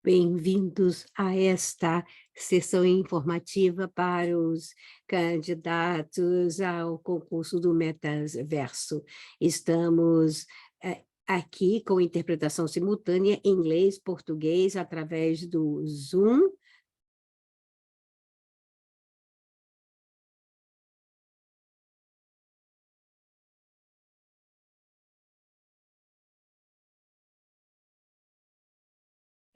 Bem-vindos a esta sessão informativa para os candidatos ao concurso do Metaverso. Estamos aqui com interpretação simultânea em inglês, português, através do Zoom.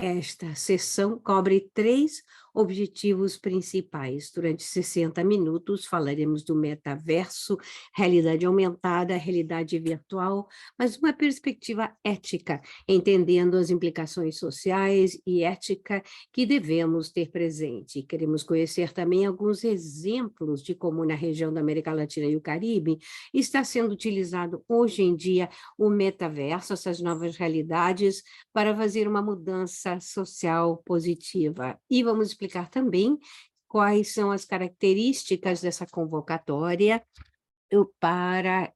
Esta sessão cobre 3 objetivos principais. Durante 60 minutos, falaremos do metaverso, realidade aumentada, realidade virtual, mas uma perspectiva ética, entendendo as implicações sociais e ética que devemos ter presente. Queremos conhecer também alguns exemplos de como na região da América Latina e o Caribe está sendo utilizado hoje em dia o metaverso, essas novas realidades, para fazer uma mudança social positiva. E vamos explicar também quais são as características dessa convocatória para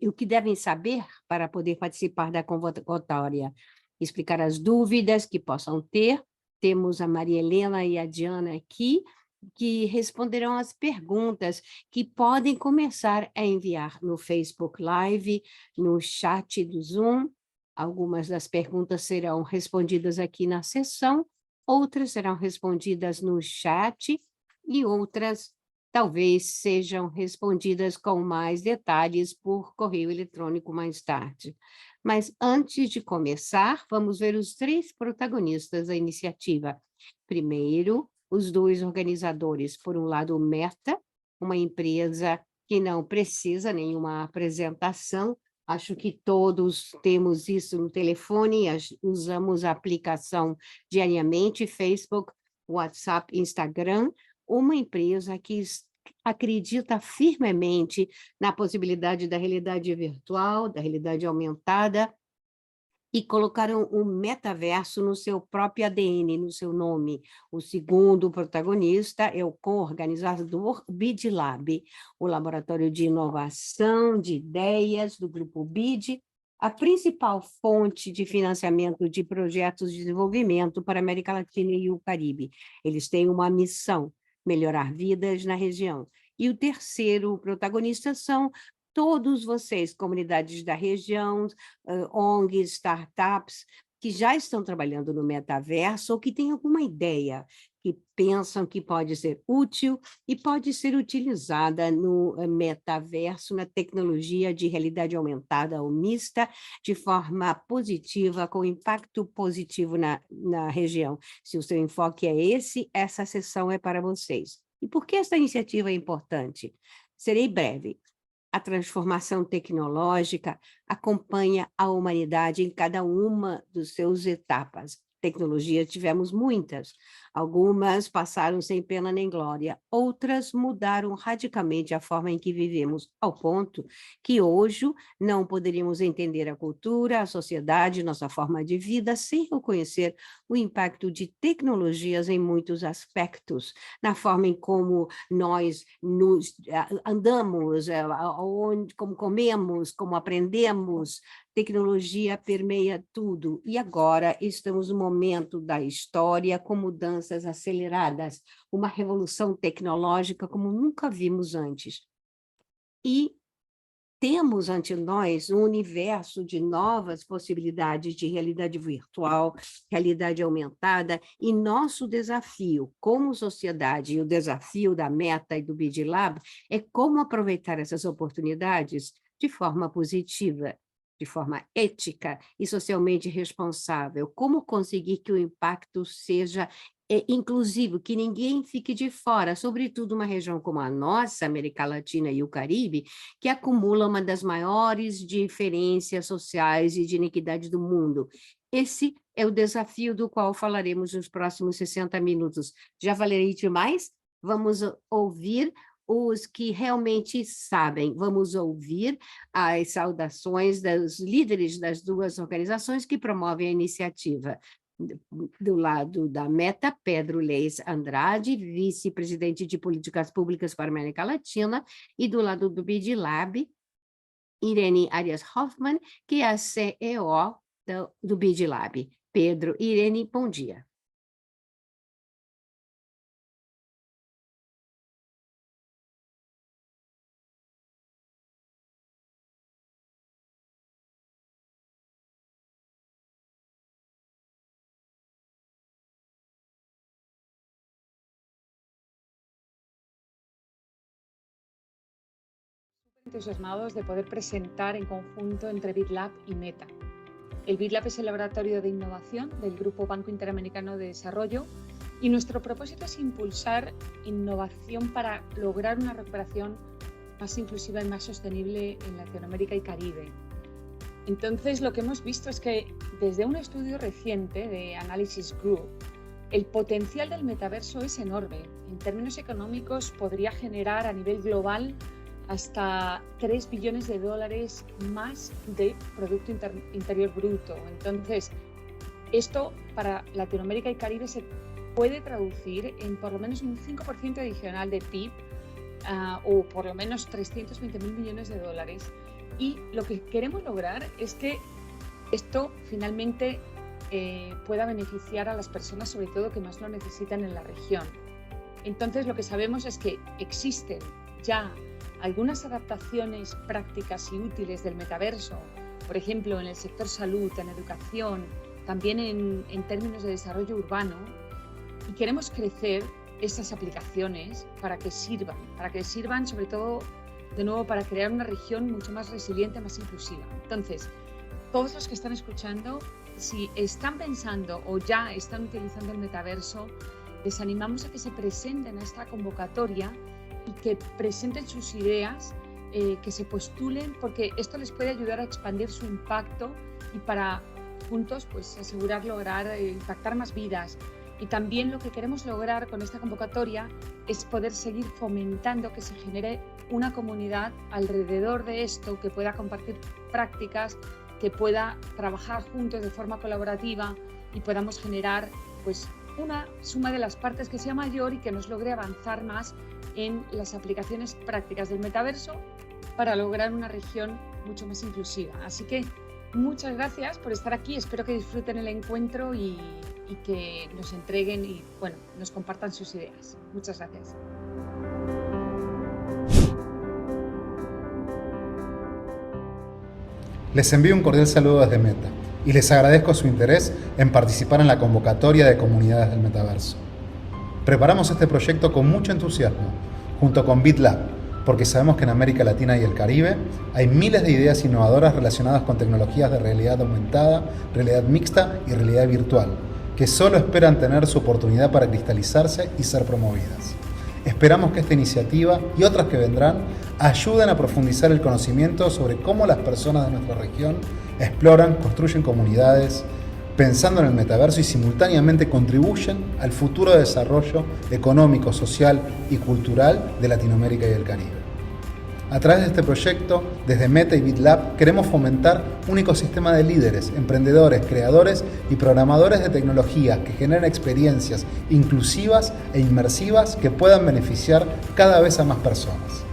o que devem saber para poder participar da convocatória. Explicar as dúvidas que possam ter. Temos a Maria Helena e a Diana aqui, que responderão as perguntas que podem começar a enviar no Facebook Live, no chat do Zoom. Algumas das perguntas serão respondidas aqui na sessão, outras serão respondidas no chat e outras talvez sejam respondidas com mais detalhes por correio eletrônico mais tarde. Mas antes de começar, vamos ver os 3 protagonistas da iniciativa. Primeiro, os 2 organizadores. Por um lado, o Meta, uma empresa que não precisa nenhuma apresentação. Acho que todos temos isso no telefone, usamos a aplicação diariamente, Facebook, WhatsApp, Instagram, uma empresa que acredita firmemente na possibilidade da realidade virtual, da realidade aumentada, e colocaram o metaverso no seu próprio ADN, no seu nome. O segundo protagonista é o co-organizador BID Lab, o laboratório de inovação de ideias do grupo BID, a principal fonte de financiamento de projetos de desenvolvimento para a América Latina e o Caribe. Eles têm uma missão: melhorar vidas na região. E o terceiro protagonista são todos vocês, comunidades da região, ONGs, startups, que já estão trabalhando no metaverso ou que têm alguma ideia, que pensam que pode ser útil e pode ser utilizada no metaverso, na tecnologia de realidade aumentada ou mista, de forma positiva, com impacto positivo na região. Se o seu enfoque é esse, essa sessão é para vocês. E por que essa iniciativa é importante? Serei breve. A transformação tecnológica acompanha a humanidade em cada uma das suas etapas. Tecnologias tivemos muitas, algumas passaram sem pena nem glória, outras mudaram radicalmente a forma em que vivemos, ao ponto que hoje não poderíamos entender a cultura, a sociedade, nossa forma de vida, sem reconhecer o impacto de tecnologias em muitos aspectos, na forma em como nós andamos, como comemos, como aprendemos. Tecnologia permeia tudo, e agora estamos no momento da história com mudanças aceleradas, uma revolução tecnológica como nunca vimos antes. E temos ante nós um universo de novas possibilidades de realidade virtual, realidade aumentada, e nosso desafio como sociedade, e o desafio da Meta e do BID Lab, é como aproveitar essas oportunidades de forma positiva, de forma ética e socialmente responsável, como conseguir que o impacto seja inclusivo, que ninguém fique de fora, sobretudo uma região como a nossa, América Latina e o Caribe, que acumula uma das maiores diferenças sociais e de inequidade do mundo. Esse é o desafio do qual falaremos nos próximos 60 minutos. Já falarei demais? Vamos ouvir os que realmente sabem. Vamos ouvir as saudações dos líderes das 2 organizações que promovem a iniciativa. Do lado da Meta, Pedro Leis Andrade, vice-presidente de Políticas Públicas para a América Latina, e do lado do BID Lab, Irene Arias Hoffmann, que é a CEO do BID Lab. Pedro, Irene, bom dia. entusiasmados de poder presentar en conjunto entre BitLab y Meta. El BitLab es el laboratorio de innovación del Grupo Banco Interamericano de Desarrollo y nuestro propósito es impulsar innovación para lograr una recuperación más inclusiva y más sostenible en Latinoamérica y Caribe. Entonces, lo que hemos visto es que desde un estudio reciente de Analysis Group, el potencial del metaverso es enorme. En términos económicos, podría generar a nivel global hasta 3 billones de dólares más de Producto Interior Bruto. Entonces, esto para Latinoamérica y Caribe se puede traducir en por lo menos un 5% adicional de PIB o por lo menos 320.000 millones de dólares. Y lo que queremos lograr es que esto finalmente pueda beneficiar a las personas, sobre todo que más lo necesitan en la región. Entonces, lo que sabemos es que existen ya algunas adaptaciones prácticas y útiles del metaverso, por ejemplo, en el sector salud, en educación, también en términos de desarrollo urbano, y queremos crecer estas aplicaciones para que sirvan sobre todo, de nuevo, para crear una región mucho más resiliente, más inclusiva. Entonces, todos los que están escuchando, si están pensando o ya están utilizando el metaverso, les animamos a que se presenten a esta convocatoria y que presenten sus ideas, que se postulen, porque esto les puede ayudar a expandir su impacto y para juntos pues asegurar lograr impactar más vidas. Y también lo que queremos lograr con esta convocatoria es poder seguir fomentando que se genere una comunidad alrededor de esto, que pueda compartir prácticas, que pueda trabajar juntos de forma colaborativa y podamos generar pues una suma de las partes que sea mayor y que nos logre avanzar más en las aplicaciones prácticas del metaverso para lograr una región mucho más inclusiva. Así que muchas gracias por estar aquí, espero que disfruten el encuentro y que nos entreguen y bueno, nos compartan sus ideas. Muchas gracias. Les envío un cordial saludo desde Meta y les agradezco su interés en participar en la convocatoria de comunidades del metaverso. Preparamos este proyecto con mucho entusiasmo, junto con BitLab, porque sabemos que en América Latina y el Caribe hay miles de ideas innovadoras relacionadas con tecnologías de realidad aumentada, realidad mixta y realidad virtual, que solo esperan tener su oportunidad para cristalizarse y ser promovidas. Esperamos que esta iniciativa y otras que vendrán ayuden a profundizar el conocimiento sobre cómo las personas de nuestra región exploran, construyen comunidades, pensando en el metaverso y simultáneamente contribuyen al futuro desarrollo económico, social y cultural de Latinoamérica y el Caribe. A través de este proyecto, desde Meta y BitLab, queremos fomentar un ecosistema de líderes, emprendedores, creadores y programadores de tecnología que generen experiencias inclusivas e inmersivas que puedan beneficiar cada vez a más personas.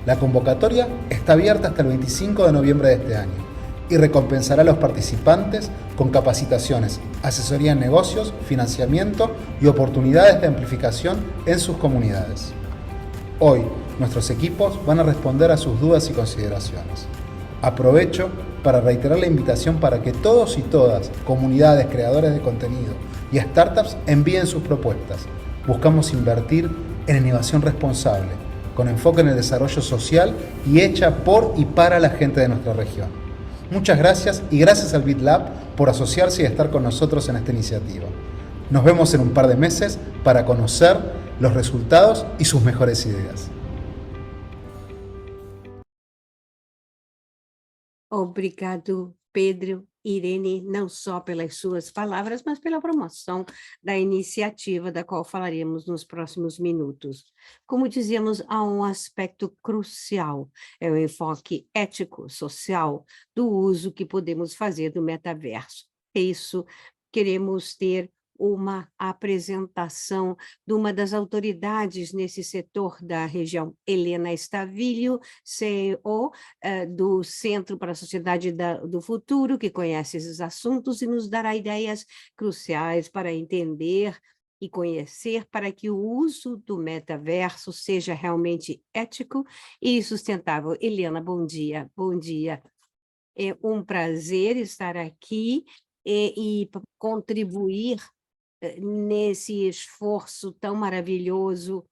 La convocatoria está abierta hasta el 25 de noviembre de este año y recompensará a los participantes con capacitaciones, asesoría en negocios, financiamiento y oportunidades de amplificación en sus comunidades. Hoy, nuestros equipos van a responder a sus dudas y consideraciones. Aprovecho para reiterar la invitación para que todos y todas, comunidades, creadores de contenido y startups envíen sus propuestas. Buscamos invertir en innovación responsable, con enfoque en el desarrollo social y hecha por y para la gente de nuestra región. Muchas gracias y gracias al BitLab por asociarse y estar con nosotros en esta iniciativa. Nos vemos en un par de meses para conocer los resultados y sus mejores ideas. Obrigado, Pedro, Irene, não só pelas suas palavras, mas pela promoção da iniciativa da qual falaremos nos próximos minutos. Como dizíamos, há um aspecto crucial, é o enfoque ético, social, do uso que podemos fazer do metaverso. É isso, queremos ter uma apresentação de uma das autoridades nesse setor da região, Helena Stavilho, CEO do Centro para a Sociedade do Futuro, que conhece esses assuntos e nos dará ideias cruciais para entender e conhecer para que o uso do metaverso seja realmente ético e sustentável. Helena, bom dia. Bom dia. É um prazer estar aqui e contribuir nesse esforço tão maravilhoso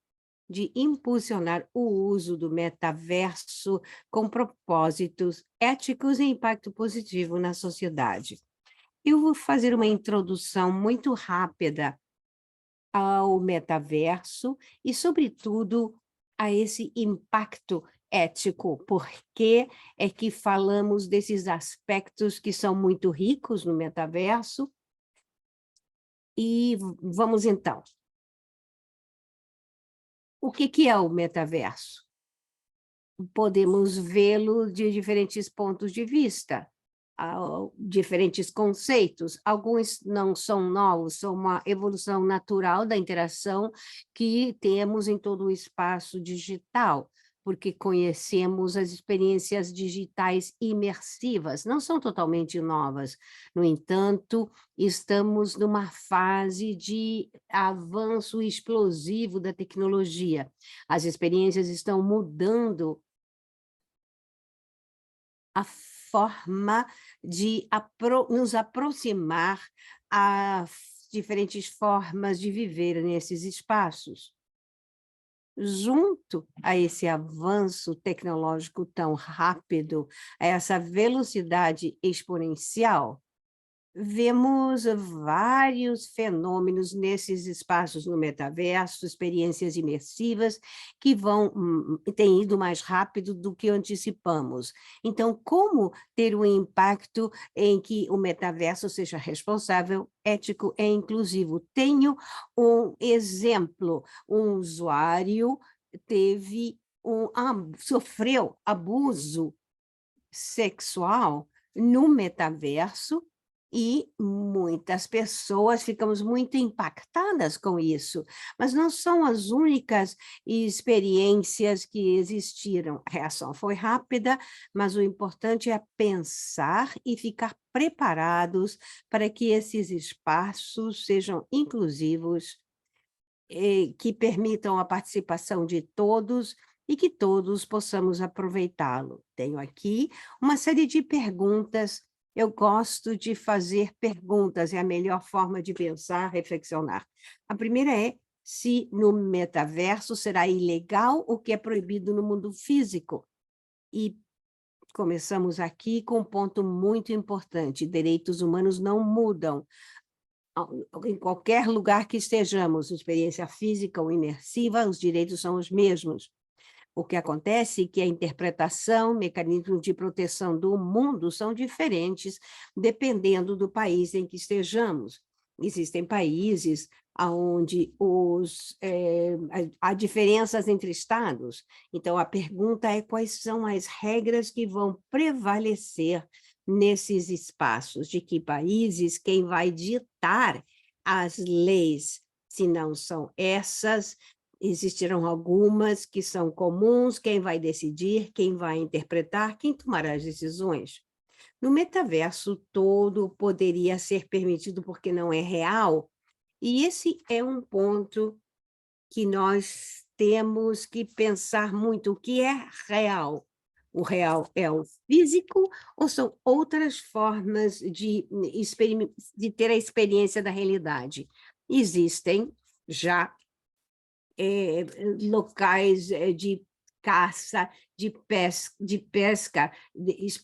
de impulsionar o uso do metaverso com propósitos éticos e impacto positivo na sociedade. Eu vou fazer uma introdução muito rápida ao metaverso e, sobretudo, a esse impacto ético. Por que é que falamos desses aspectos que são muito ricos no metaverso? E vamos então. O que é o metaverso? Podemos vê-lo de diferentes pontos de vista, diferentes conceitos. Alguns não são novos, são uma evolução natural da interação que temos em todo o espaço digital, porque conhecemos as experiências digitais imersivas, não são totalmente novas. No entanto, estamos numa fase de avanço explosivo da tecnologia. As experiências estão mudando a forma de nos aproximar a diferentes formas de viver nesses espaços. Junto a esse avanço tecnológico tão rápido, a essa velocidade exponencial, vemos vários fenômenos nesses espaços no metaverso, experiências imersivas que têm ido mais rápido do que anticipamos. Então, como ter um impacto em que o metaverso seja responsável, ético e inclusivo? Tenho um exemplo, um usuário sofreu abuso sexual no metaverso, e muitas pessoas ficamos muito impactadas com isso, mas não são as únicas experiências que existiram. A reação foi rápida, mas o importante é pensar e ficar preparados para que esses espaços sejam inclusivos, que permitam a participação de todos e que todos possamos aproveitá-lo. Tenho aqui uma série de perguntas. Eu gosto de fazer perguntas, é a melhor forma de pensar, reflexionar. A primeira é se no metaverso será ilegal o que é proibido no mundo físico. E começamos aqui com um ponto muito importante: direitos humanos não mudam. Em qualquer lugar que estejamos, experiência física ou imersiva, os direitos são os mesmos. O que acontece é que a interpretação, mecanismos de proteção do mundo são diferentes dependendo do país em que estejamos. Existem países onde há diferenças entre estados. Então, a pergunta é quais são as regras que vão prevalecer nesses espaços, de que países, quem vai ditar as leis, se não são essas. Existirão algumas que são comuns, quem vai decidir, quem vai interpretar, quem tomará as decisões. No metaverso, todo poderia ser permitido porque não é real, e esse é um ponto que nós temos que pensar muito: o que é real? O real é o físico ou são outras formas de ter a experiência da realidade? Existem já locais de caça, de pesca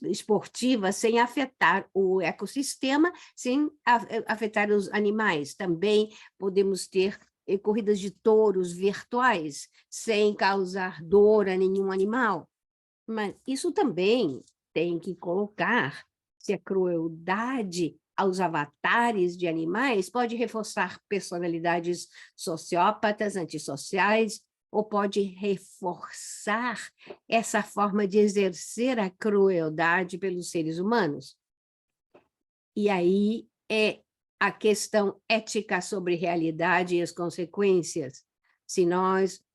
esportiva, sem afetar o ecossistema, sem afetar os animais. Também podemos ter corridas de touros virtuais, sem causar dor a nenhum animal. Mas isso também tem que colocar se a crueldade aos avatares de animais pode reforçar personalidades sociópatas, antissociais, ou pode reforçar essa forma de exercer a crueldade pelos seres humanos. E aí é a questão ética sobre realidade e as consequências. Se nós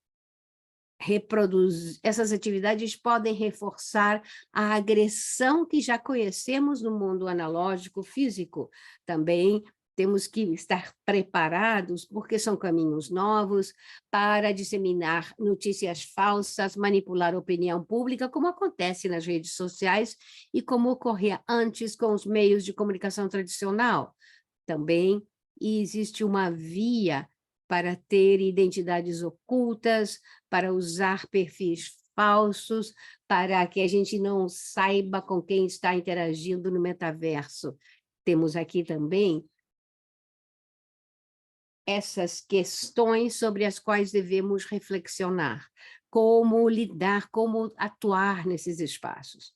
essas atividades podem reforçar a agressão que já conhecemos no mundo analógico físico. Também temos que estar preparados, porque são caminhos novos, para disseminar notícias falsas, manipular a opinião pública, como acontece nas redes sociais e como ocorria antes com os meios de comunicação tradicional. Também existe uma via para ter identidades ocultas, para usar perfis falsos, para que a gente não saiba com quem está interagindo no metaverso. Temos aqui também essas questões sobre as quais devemos reflexionar, como lidar, como atuar nesses espaços.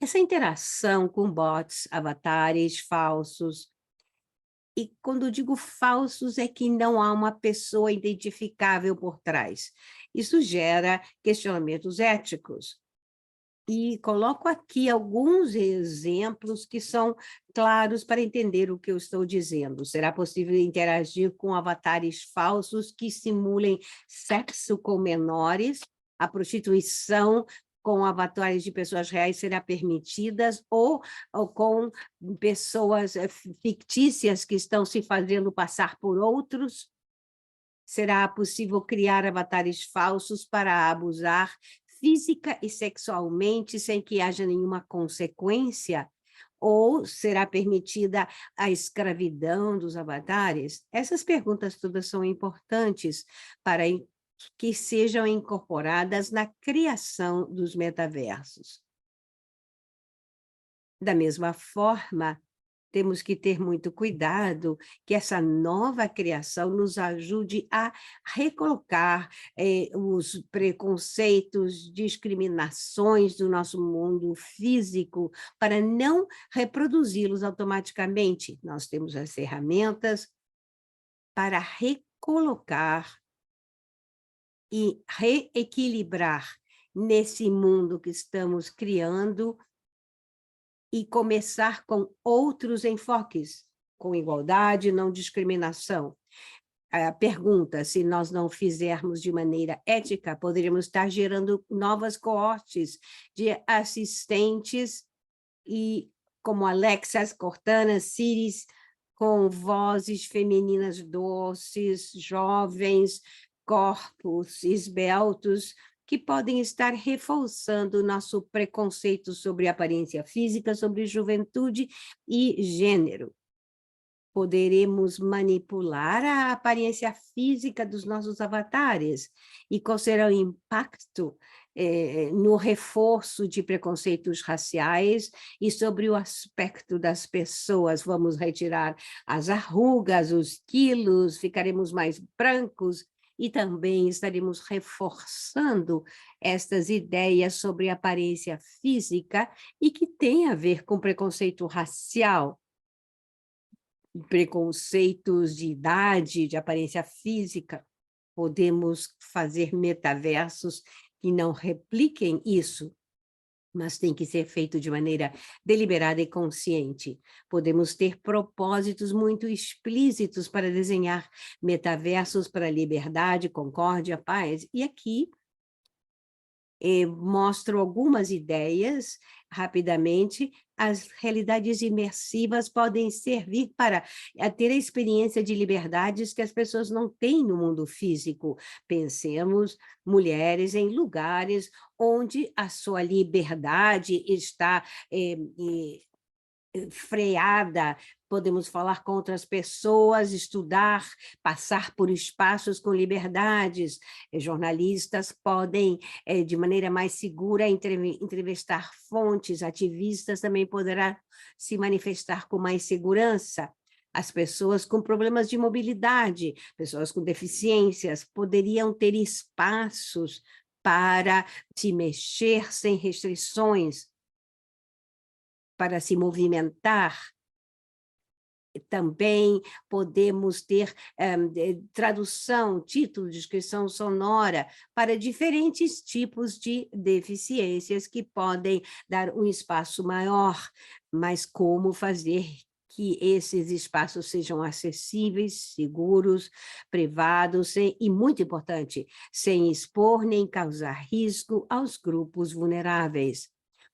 Essa interação com bots, avatares falsos, e quando digo falsos é que não há uma pessoa identificável por trás. Isso gera questionamentos éticos. E coloco aqui alguns exemplos que são claros para entender o que eu estou dizendo. Será possível interagir com avatares falsos que simulem sexo com menores? A prostituição com avatares de pessoas reais será permitidas ou com pessoas fictícias que estão se fazendo passar por outros? Será possível criar avatares falsos para abusar física e sexualmente sem que haja nenhuma consequência? Ou será permitida a escravidão dos avatares? Essas perguntas todas são importantes para que sejam incorporadas na criação dos metaversos. Da mesma forma, temos que ter muito cuidado que essa nova criação nos ajude a recolocar os preconceitos, discriminações do nosso mundo físico para não reproduzi-los automaticamente. Nós temos as ferramentas para recolocar e reequilibrar nesse mundo que estamos criando e começar com outros enfoques, com igualdade, não discriminação. A pergunta, se nós não fizermos de maneira ética, poderíamos estar gerando novas coortes de assistentes, e como Alexas, Cortana, Siris, com vozes femininas doces, jovens, corpos esbeltos, que podem estar reforçando o nosso preconceito sobre aparência física, sobre juventude e gênero. Poderemos manipular a aparência física dos nossos avatares, e qual será o impacto no reforço de preconceitos raciais e sobre o aspecto das pessoas. Vamos retirar as arrugas, os quilos, ficaremos mais brancos, e também estaremos reforçando estas ideias sobre aparência física e que tem a ver com preconceito racial, preconceitos de idade, de aparência física. Podemos fazer metaversos que não repliquem isso, mas tem que ser feito de maneira deliberada e consciente. Podemos ter propósitos muito explícitos para desenhar metaversos para liberdade, concórdia, paz. E aqui mostro algumas ideias rapidamente. As realidades imersivas podem servir para ter a experiência de liberdades que as pessoas não têm no mundo físico. Pensemos mulheres em lugares onde a sua liberdade está freada, podemos falar com outras pessoas, estudar, passar por espaços com liberdades. Jornalistas podem, de maneira mais segura, entrevistar fontes, ativistas também poderão se manifestar com mais segurança. As pessoas com problemas de mobilidade, pessoas com deficiências, poderiam ter espaços para se mexer sem restrições, para se movimentar. Também podemos ter tradução, título, descrição sonora para diferentes tipos de deficiências que podem dar um espaço maior, mas como fazer que esses espaços sejam acessíveis, seguros, privados e, muito importante, sem expor nem causar risco aos grupos vulneráveis,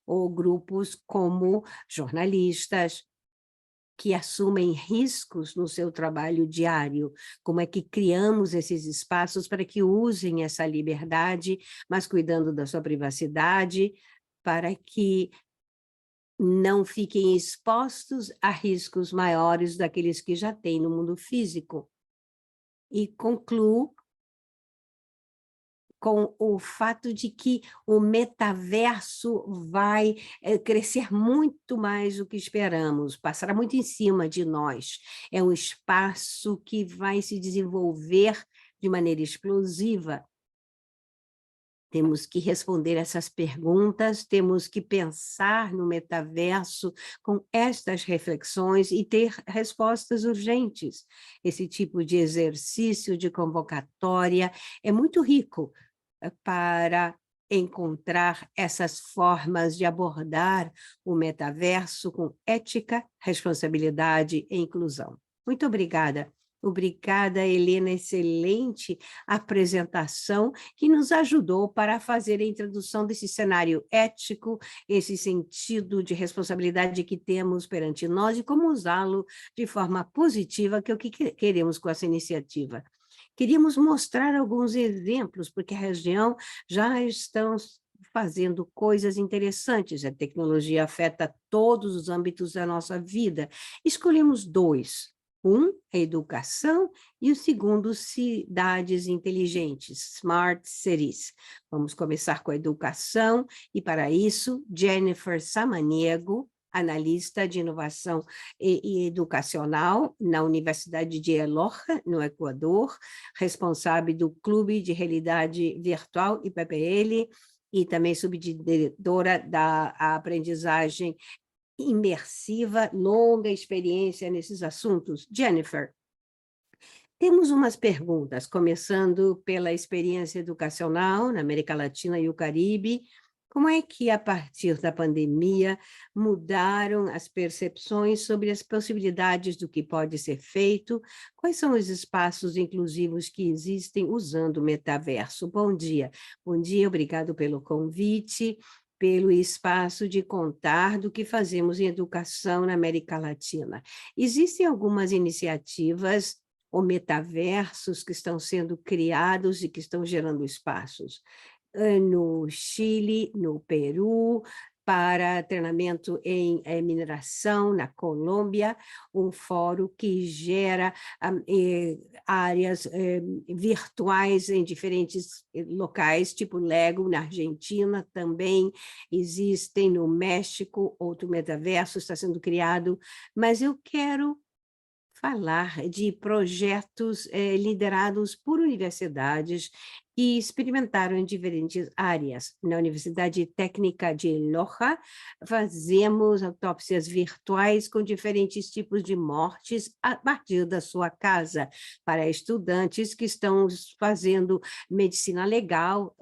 ou grupos como jornalistas, que assumem riscos no seu trabalho diário. Como é que criamos esses espaços para que usem essa liberdade, mas cuidando da sua privacidade, para que não fiquem expostos a riscos maiores daqueles que já têm no mundo físico. E concluo com o fato de que o metaverso vai crescer muito mais do que esperamos, passará muito em cima de nós. É um espaço que vai se desenvolver de maneira explosiva. Temos que responder essas perguntas, temos que pensar no metaverso com estas reflexões e ter respostas urgentes. Esse tipo de exercício de convocatória é muito rico para encontrar essas formas de abordar o metaverso com ética, responsabilidade e inclusão. Muito obrigada. Obrigada, Helena, excelente apresentação que nos ajudou para fazer a introdução desse cenário ético, esse sentido de responsabilidade que temos perante nós e como usá-lo de forma positiva, que é o que queremos com essa iniciativa. Queríamos mostrar alguns exemplos, porque a região já está fazendo coisas interessantes, a tecnologia afeta todos os âmbitos da nossa vida. Escolhemos dois. Um, a educação, e o segundo, cidades inteligentes, smart cities. Vamos começar com a educação, e para isso, Jennifer Samaniego, analista de inovação e educacional na Universidade de Loja, no Equador, responsável do Clube de Realidade Virtual, IPPL, e também subdiretora da aprendizagem imersiva, longa experiência nesses assuntos. Jennifer, temos umas perguntas, começando pela experiência educacional na América Latina e o Caribe. Como é que, a partir da pandemia, mudaram as percepções sobre as possibilidades do que pode ser feito? Quais são os espaços inclusivos que existem usando o metaverso? Bom dia. Bom dia, obrigado pelo convite, pelo espaço de contar do que fazemos em educação na América Latina. Existem algumas iniciativas ou metaversos que estão sendo criados e que estão gerando espaços. No Chile, no Peru, para treinamento em mineração, na Colômbia, um fórum que gera áreas virtuais em diferentes locais, tipo Lego, na Argentina também existem, no México, outro metaverso está sendo criado, mas eu quero falar de projetos liderados por universidades que experimentaram em diferentes áreas. Na Universidade Técnica de Loja, fazemos autópsias virtuais com diferentes tipos de mortes a partir da sua casa, para estudantes que estão fazendo medicina legal,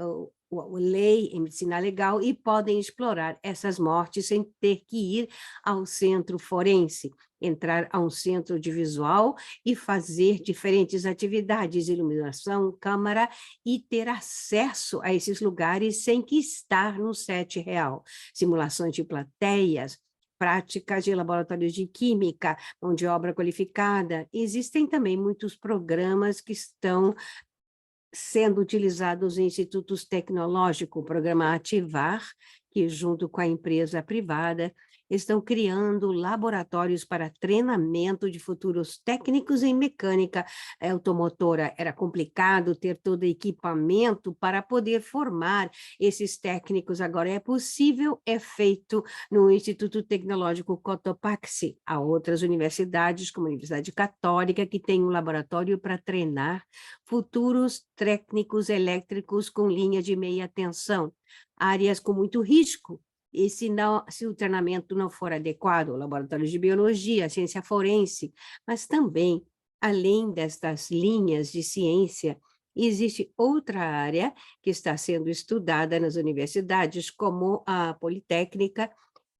lei em medicina legal, e podem explorar essas mortes sem ter que ir ao centro forense, entrar a um centro de visual e fazer diferentes atividades, iluminação, câmara, e ter acesso a esses lugares sem que estar no set real. Simulações de plateias, práticas de laboratórios de química, mão de obra qualificada. Existem também muitos programas que estão sendo utilizados em institutos tecnológicos, o programa Ativar, que junto com a empresa privada estão criando laboratórios para treinamento de futuros técnicos em mecânica automotora. Era complicado ter todo o equipamento para poder formar esses técnicos. Agora é possível, é feito no Instituto Tecnológico Cotopaxi. Há outras universidades, como a Universidade Católica, que tem um laboratório para treinar futuros técnicos elétricos com linha de meia tensão, áreas com muito risco. E se o treinamento não for adequado, laboratórios de biologia, ciência forense, mas também, além destas linhas de ciência, existe outra área que está sendo estudada nas universidades, como a Politécnica,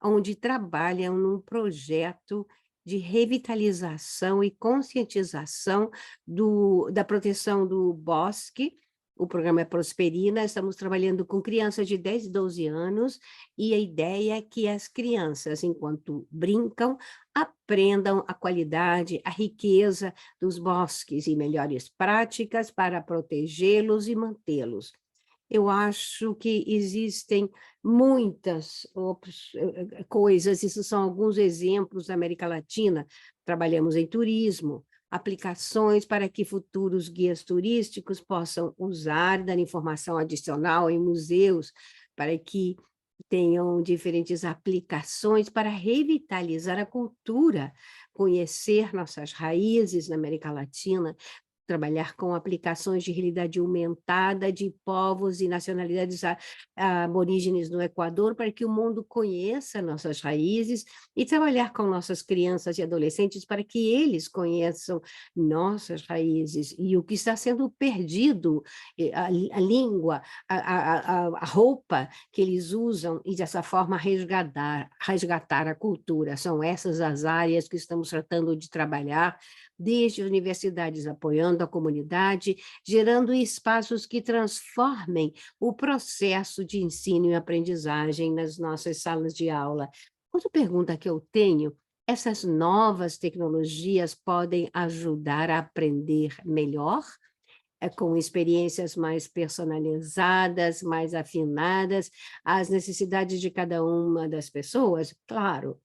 onde trabalham num projeto de revitalização e conscientização da proteção do bosque. O programa é Prosperina, estamos trabalhando com crianças de 10 e 12 anos, e a ideia é que as crianças, enquanto brincam, aprendam a qualidade, a riqueza dos bosques e melhores práticas para protegê-los e mantê-los. Eu acho que existem muitas coisas, esses são alguns exemplos da América Latina. Trabalhamos em turismo, aplicações para que futuros guias turísticos possam usar, dar informação adicional em museus, para que tenham diferentes aplicações para revitalizar a cultura, conhecer nossas raízes na América Latina, trabalhar com aplicações de realidade aumentada de povos e nacionalidades aborígenes no Equador, para que o mundo conheça nossas raízes, e trabalhar com nossas crianças e adolescentes para que eles conheçam nossas raízes e o que está sendo perdido, a língua, a roupa que eles usam, e dessa forma resgatar a cultura. São essas as áreas que estamos tratando de trabalhar, desde universidades apoiando a comunidade, gerando espaços que transformem o processo de ensino e aprendizagem nas nossas salas de aula. Outra pergunta que eu tenho: essas novas tecnologias podem ajudar a aprender melhor? Com experiências mais personalizadas, mais afinadas às necessidades de cada uma das pessoas? Claro,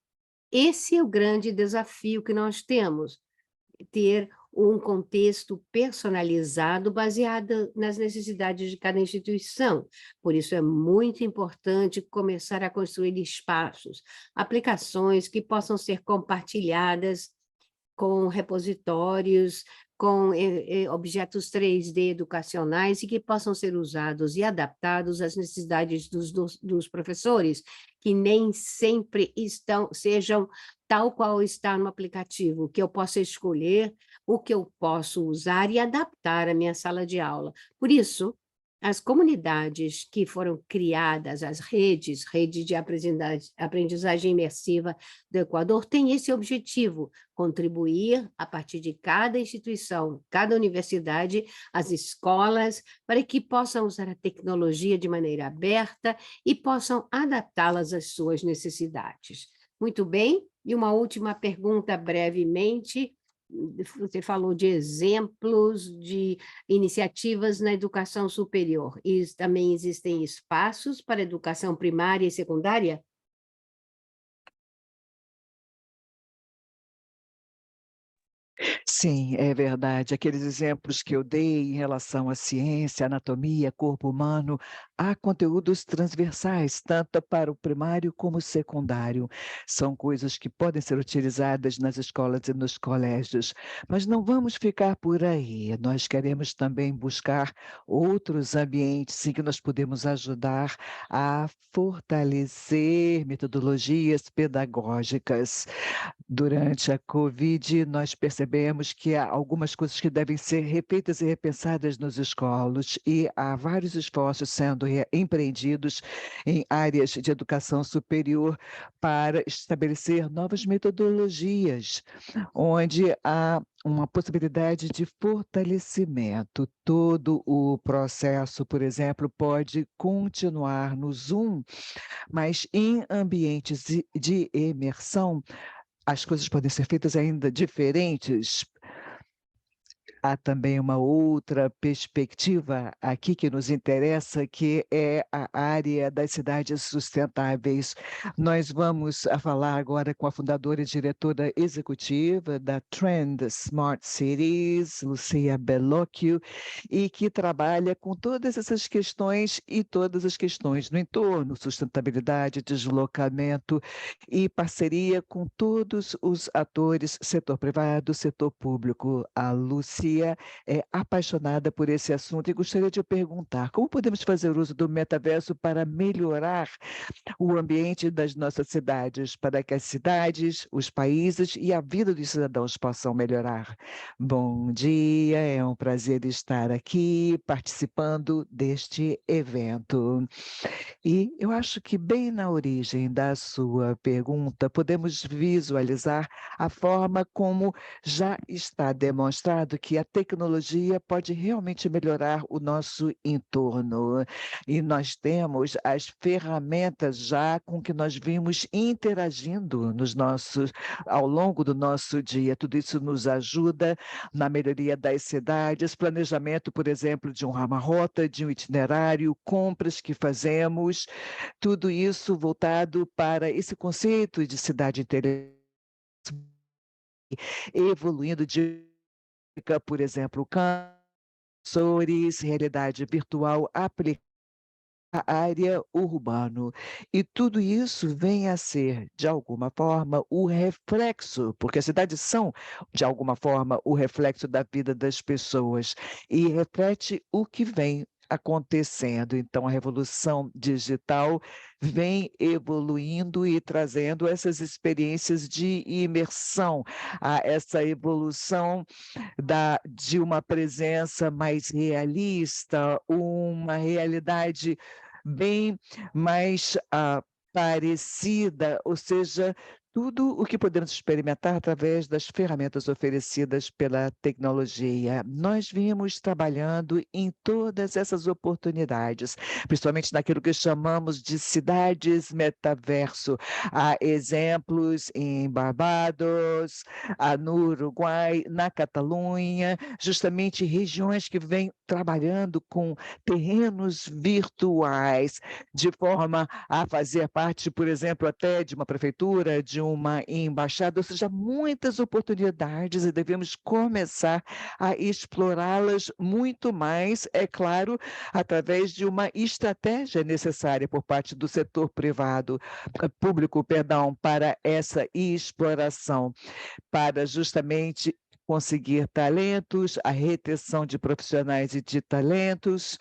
esse é o grande desafio que nós temos, ter um contexto personalizado baseado nas necessidades de cada instituição. Por isso é muito importante começar a construir espaços, aplicações que possam ser compartilhadas com repositórios, com objetos 3D educacionais, e que possam ser usados e adaptados às necessidades dos professores, que nem sempre sejam tal qual está no aplicativo, que eu possa escolher o que eu posso usar e adaptar à minha sala de aula. Por isso, as comunidades que foram criadas, as redes de aprendizagem imersiva do Equador, têm esse objetivo: contribuir, a partir de cada instituição, cada universidade, as escolas, para que possam usar a tecnologia de maneira aberta e possam adaptá-las às suas necessidades. Muito bem, e uma última pergunta brevemente. Você falou de exemplos de iniciativas na educação superior. E também existem espaços para educação primária e secundária? Sim, é verdade. Aqueles exemplos que eu dei em relação à ciência, anatomia, corpo humano, há conteúdos transversais, tanto para o primário como o secundário. São coisas que podem ser utilizadas nas escolas e nos colégios. Mas não vamos ficar por aí. Nós queremos também buscar outros ambientes em que nós podemos ajudar a fortalecer metodologias pedagógicas. Durante a Covid, nós percebemos que há algumas coisas que devem ser refeitas e repensadas nos escolas, e há vários esforços sendo empreendidos em áreas de educação superior para estabelecer novas metodologias, onde há uma possibilidade de fortalecimento. Todo o processo, por exemplo, pode continuar no Zoom, mas em ambientes de imersão, as coisas podem ser feitas ainda diferentes. Há também uma outra perspectiva aqui que nos interessa, que é a área das cidades sustentáveis. Nós vamos falar agora com a fundadora e diretora executiva da Trend Smart Cities, Lucia Bellocchio, e que trabalha com todas essas questões e todas as questões no entorno, sustentabilidade, deslocamento e parceria com todos os atores, setor privado, setor público. A Lucia é apaixonada por esse assunto e gostaria de perguntar: como podemos fazer uso do metaverso para melhorar o ambiente das nossas cidades, para que as cidades, os países e a vida dos cidadãos possam melhorar? Bom dia, é um prazer estar aqui participando deste evento. E eu acho que bem na origem da sua pergunta, podemos visualizar a forma como já está demonstrado que a tecnologia pode realmente melhorar o nosso entorno. E nós temos as ferramentas já com que nós vimos interagindo ao longo do nosso dia. Tudo isso nos ajuda na melhoria das cidades, planejamento, por exemplo, de uma rota, de um itinerário, compras que fazemos, tudo isso voltado para esse conceito de cidade inteligente, evoluindo de por exemplo, sensores, realidade virtual aplicada à área urbana. E tudo isso vem a ser, de alguma forma, o reflexo, porque as cidades são, de alguma forma, o reflexo da vida das pessoas e reflete o que vem acontecendo. Então, a revolução digital vem evoluindo e trazendo essas experiências de imersão, essa evolução de uma presença mais realista, uma realidade bem mais parecida, ou seja, tudo o que podemos experimentar através das ferramentas oferecidas pela tecnologia. Nós vimos trabalhando em todas essas oportunidades, principalmente naquilo que chamamos de cidades metaverso. Há exemplos em Barbados, no Uruguai, na Catalunha, justamente regiões que vêm trabalhando com terrenos virtuais, de forma a fazer parte, por exemplo, até de uma prefeitura, de uma embaixada, ou seja, muitas oportunidades e devemos começar a explorá-las muito mais, é claro, através de uma estratégia necessária por parte do setor público, perdão, para essa exploração, para justamente conseguir talentos, a retenção de profissionais e de talentos,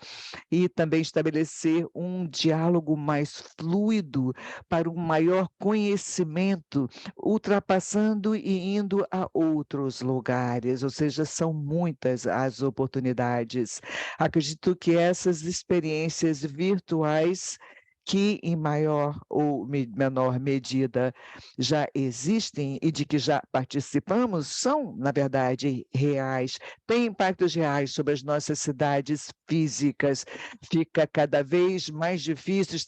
e também estabelecer um diálogo mais fluido para um maior conhecimento, ultrapassando e indo a outros lugares, ou seja, são muitas as oportunidades. Acredito que essas experiências virtuais que em maior ou menor medida já existem e de que já participamos, são, na verdade, reais, têm impactos reais sobre as nossas cidades físicas. Fica cada vez mais difícil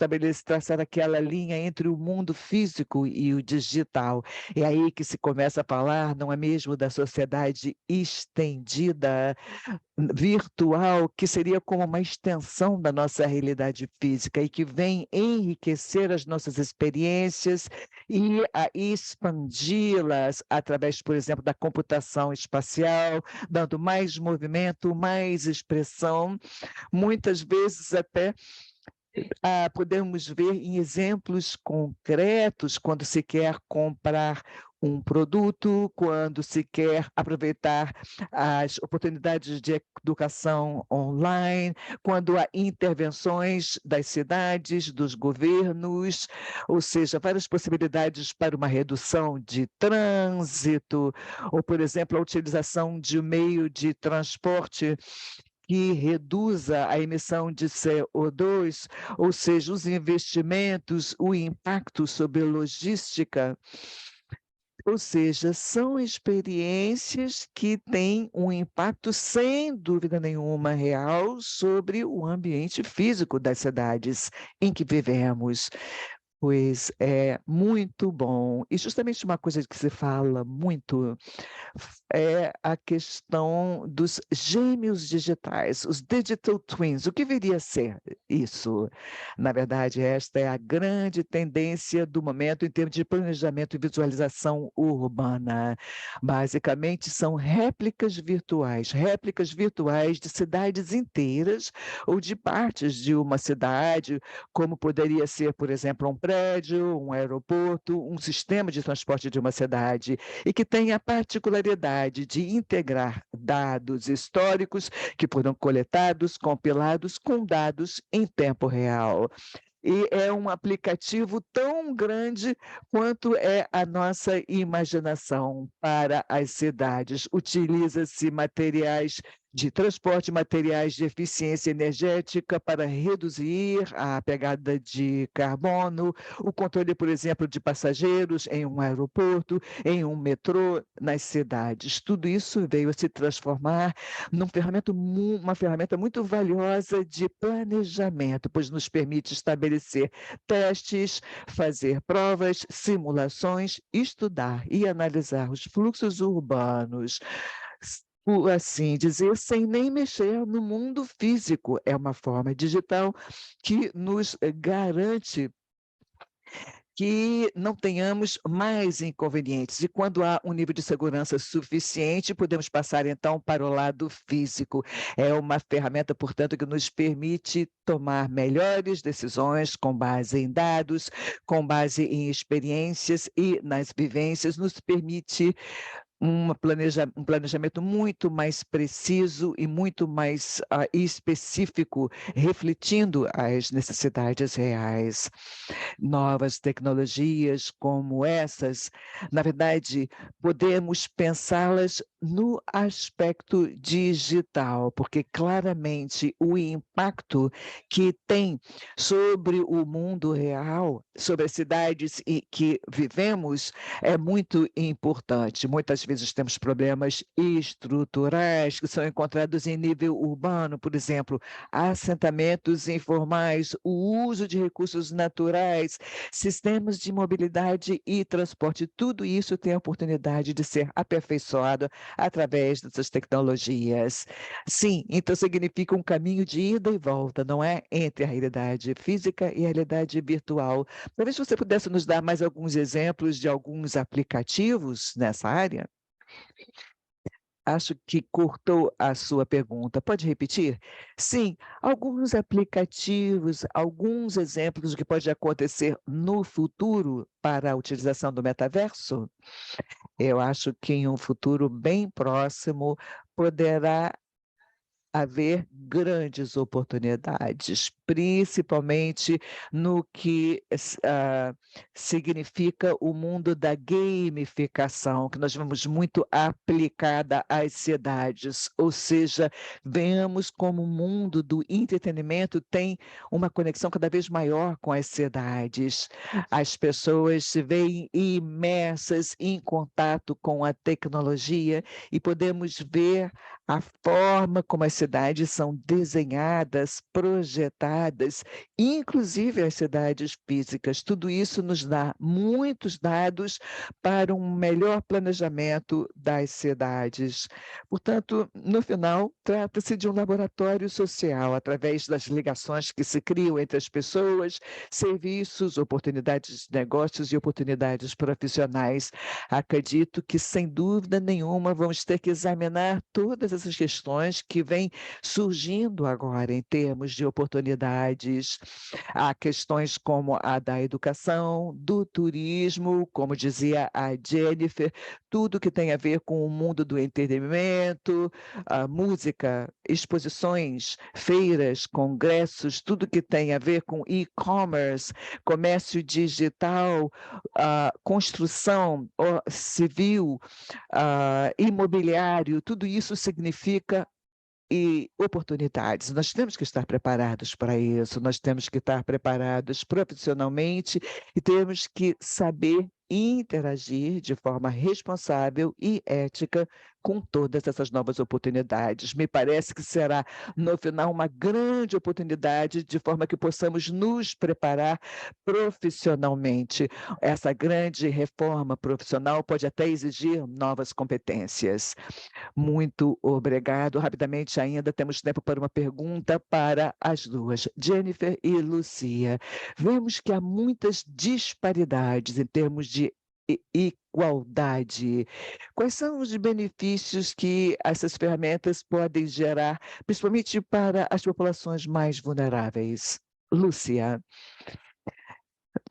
traçar aquela linha entre o mundo físico e o digital. É aí que se começa a falar, não é mesmo, da sociedade estendida, virtual, que seria como uma extensão da nossa realidade física e que vem enriquecer as nossas experiências e a expandi-las através, por exemplo, da computação espacial, dando mais movimento, mais expressão, muitas vezes até podemos ver em exemplos concretos quando se quer comprar um produto, quando se quer aproveitar as oportunidades de educação online, quando há intervenções das cidades, dos governos, ou seja, várias possibilidades para uma redução de trânsito, ou, por exemplo, a utilização de um meio de transporte que reduza a emissão de CO2, ou seja, os investimentos, o impacto sobre a logística. Ou seja, são experiências que têm um impacto, sem dúvida nenhuma, real sobre o ambiente físico das cidades em que vivemos. Pois é muito bom. E justamente uma coisa que se fala muito é a questão dos gêmeos digitais, os digital twins. O que viria a ser isso? Na verdade, esta é a grande tendência do momento em termos de planejamento e visualização urbana. Basicamente, são réplicas virtuais de cidades inteiras ou de partes de uma cidade, como poderia ser, por exemplo, um prédio, um aeroporto, um sistema de transporte de uma cidade, e que tem a particularidade de integrar dados históricos que foram coletados, compilados com dados em tempo real. E é um aplicativo tão grande quanto é a nossa imaginação para as cidades. Utiliza-se materiais de transporte, materiais de eficiência energética para reduzir a pegada de carbono, o controle, por exemplo, de passageiros em um aeroporto, em um metrô, nas cidades. Tudo isso veio a se transformar uma ferramenta muito valiosa de planejamento, pois nos permite estabelecer testes, fazer provas, simulações, estudar e analisar os fluxos urbanos, por assim dizer, sem nem mexer no mundo físico. É uma forma digital que nos garante que não tenhamos mais inconvenientes. E quando há um nível de segurança suficiente, podemos passar então para o lado físico. É uma ferramenta, portanto, que nos permite tomar melhores decisões com base em dados, com base em experiências e nas vivências, nos permite um planejamento muito mais preciso e muito mais específico, refletindo as necessidades reais. Novas tecnologias como essas, na verdade, podemos pensá-las no aspecto digital, porque claramente o impacto que tem sobre o mundo real, sobre as cidades que vivemos, é muito importante. Muitas vezes temos problemas estruturais que são encontrados em nível urbano, por exemplo, assentamentos informais, o uso de recursos naturais, sistemas de mobilidade e transporte, tudo isso tem a oportunidade de ser aperfeiçoado através dessas tecnologias. Sim, então significa um caminho de ida e volta, não é? Entre a realidade física e a realidade virtual. Talvez você pudesse nos dar mais alguns exemplos de alguns aplicativos nessa área? Acho que cortou a sua pergunta. Pode repetir? Sim, alguns aplicativos, alguns exemplos do que pode acontecer no futuro para a utilização do metaverso? Eu acho que em um futuro bem próximo poderá haver grandes oportunidades, principalmente no que significa o mundo da gamificação, que nós vemos muito aplicada às cidades, ou seja, vemos como o mundo do entretenimento tem uma conexão cada vez maior com as cidades. As pessoas se veem imersas em contato com a tecnologia e podemos ver a forma como as cidades são desenhadas, projetadas, inclusive as cidades físicas. Tudo isso nos dá muitos dados para um melhor planejamento das cidades. Portanto, no final, trata-se de um laboratório social, através das ligações que se criam entre as pessoas, serviços, oportunidades de negócios e oportunidades profissionais. Acredito que, sem dúvida nenhuma, vamos ter que examinar todas essas questões que vêm surgindo agora em termos de oportunidades. Há questões como a da educação, do turismo, como dizia a Jennifer, tudo que tem a ver com o mundo do entretenimento, a música, exposições, feiras, congressos, tudo que tem a ver com e-commerce, comércio digital, construção civil, imobiliário, tudo isso significa oportunidades. Nós temos que estar preparados para isso, nós temos que estar preparados profissionalmente e temos que saber interagir de forma responsável e ética com todas essas novas oportunidades. Me parece que será, no final, uma grande oportunidade de forma que possamos nos preparar profissionalmente. Essa grande reforma profissional pode até exigir novas competências. Muito obrigado. Rapidamente ainda temos tempo para uma pergunta para as duas, Jennifer e Lucia. Vemos que há muitas disparidades em termos de igualdade. Quais são os benefícios que essas ferramentas podem gerar, principalmente para as populações mais vulneráveis? Lúcia.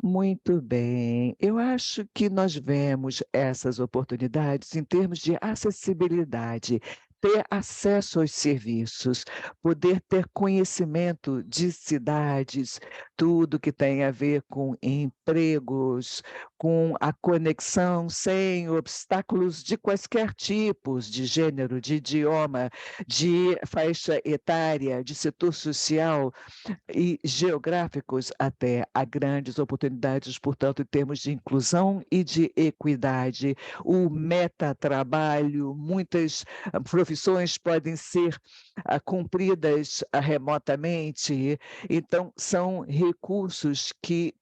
Muito bem. Eu acho que nós vemos essas oportunidades em termos de acessibilidade, ter acesso aos serviços, poder ter conhecimento de cidades, tudo que tem a ver com empregos, com a conexão sem obstáculos de quaisquer tipos, de gênero, de idioma, de faixa etária, de setor social e geográficos até a grandes oportunidades, portanto, em termos de inclusão e de equidade. O metatrabalho, muitas profissões podem ser cumpridas remotamente, então são recursos que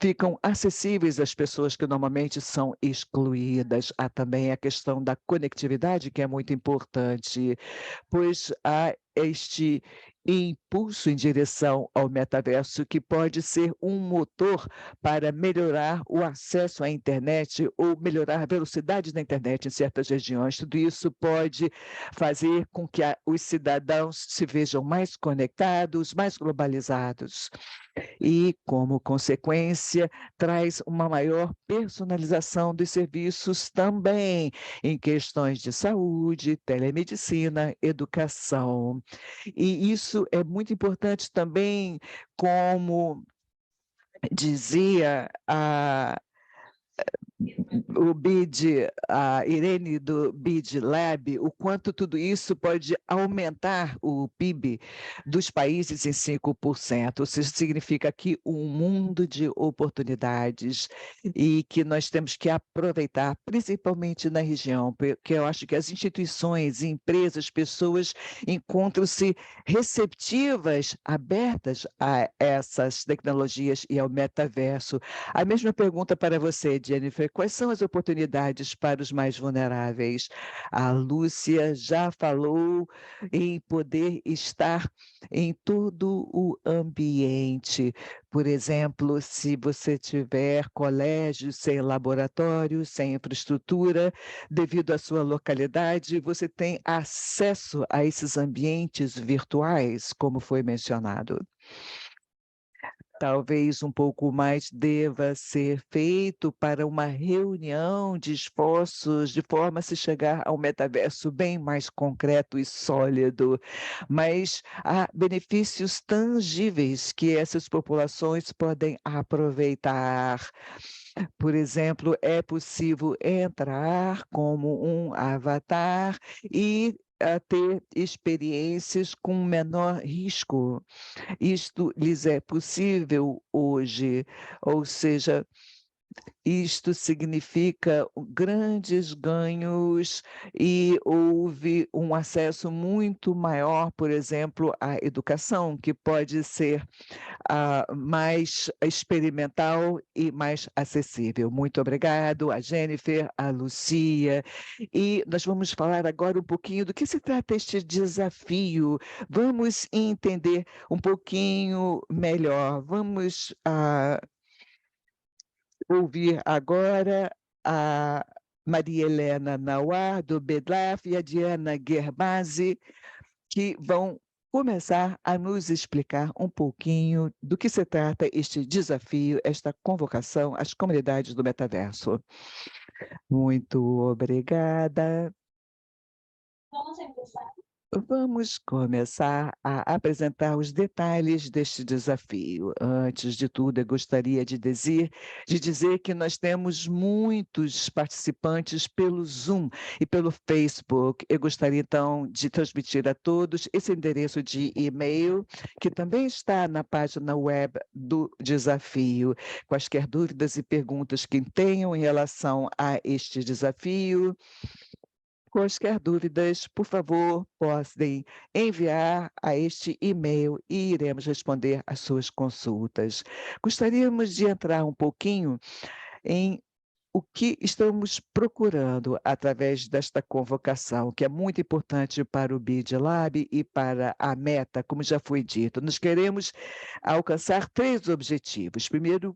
ficam acessíveis às pessoas que normalmente são excluídas. Há também a questão da conectividade, que é muito importante, pois há este impulso em direção ao metaverso, que pode ser um motor para melhorar o acesso à internet ou melhorar a velocidade da internet em certas regiões. Tudo isso pode fazer com que os cidadãos se vejam mais conectados, mais globalizados. E, como consequência, traz uma maior personalização dos serviços também, em questões de saúde, telemedicina, educação. E isso é muito importante também, como dizia o BID, a Irene do BID Lab, o quanto tudo isso pode aumentar o PIB dos países em 5%. Isso significa que um mundo de oportunidades e que nós temos que aproveitar, principalmente na região, porque eu acho que as instituições, empresas, pessoas encontram-se receptivas, abertas a essas tecnologias e ao metaverso. A mesma pergunta para você, Jennifer: quais são as oportunidades para os mais vulneráveis? A Lúcia já falou em poder estar em todo o ambiente. Por exemplo, se você tiver colégios sem laboratório, sem infraestrutura, devido à sua localidade, você tem acesso a esses ambientes virtuais, como foi mencionado. Talvez um pouco mais deva ser feito para uma reunião de esforços, de forma a se chegar a um metaverso bem mais concreto e sólido, mas há benefícios tangíveis que essas populações podem aproveitar. Por exemplo, é possível entrar como um avatar e ter experiências com menor risco. Isto lhes é possível hoje, ou seja, isto significa grandes ganhos e houve um acesso muito maior, por exemplo, à educação, que pode ser mais experimental e mais acessível. Muito obrigado a Jennifer, a Lucia, e nós vamos falar agora um pouquinho do que se trata este desafio. Vamos entender um pouquinho melhor. Vamos ouvir agora a Maria Helena Nauar, do BEDLAF, e a Diana Gerbasi, que vão começar a nos explicar um pouquinho do que se trata este desafio, esta convocação às comunidades do metaverso. Muito obrigada. Vamos começar a apresentar os detalhes deste desafio. Antes de tudo, eu gostaria de dizer que nós temos muitos participantes pelo Zoom e pelo Facebook. Eu gostaria, então, de transmitir a todos esse endereço de e-mail, que também está na página web do desafio. Quaisquer dúvidas e perguntas que tenham em relação a este desafio, quaisquer dúvidas, por favor, podem enviar a este e-mail e iremos responder às suas consultas. Gostaríamos de entrar um pouquinho em o que estamos procurando através desta convocação, que é muito importante para o BID Lab e para a Meta, como já foi dito. Nós queremos alcançar 3 objetivos. Primeiro,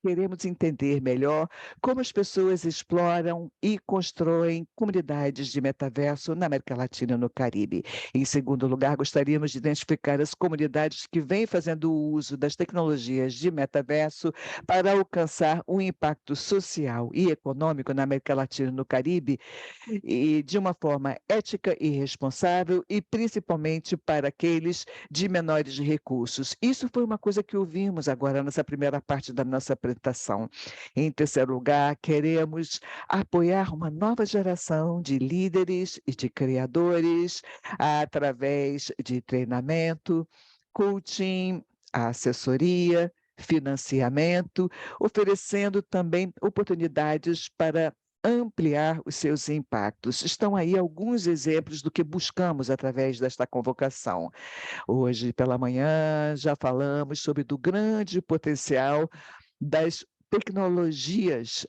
queremos entender melhor como as pessoas exploram e constroem comunidades de metaverso na América Latina e no Caribe. Em segundo lugar, gostaríamos de identificar as comunidades que vêm fazendo uso das tecnologias de metaverso para alcançar um impacto social e econômico na América Latina e no Caribe, e de uma forma ética e responsável, e principalmente para aqueles de menores recursos. Isso foi uma coisa que ouvimos agora nessa primeira parte da nossa apresentação. Em terceiro lugar, queremos apoiar uma nova geração de líderes e de criadores através de treinamento, coaching, assessoria, financiamento, oferecendo também oportunidades para ampliar os seus impactos. Estão aí alguns exemplos do que buscamos através desta convocação. Hoje pela manhã já falamos sobre o grande potencial das tecnologias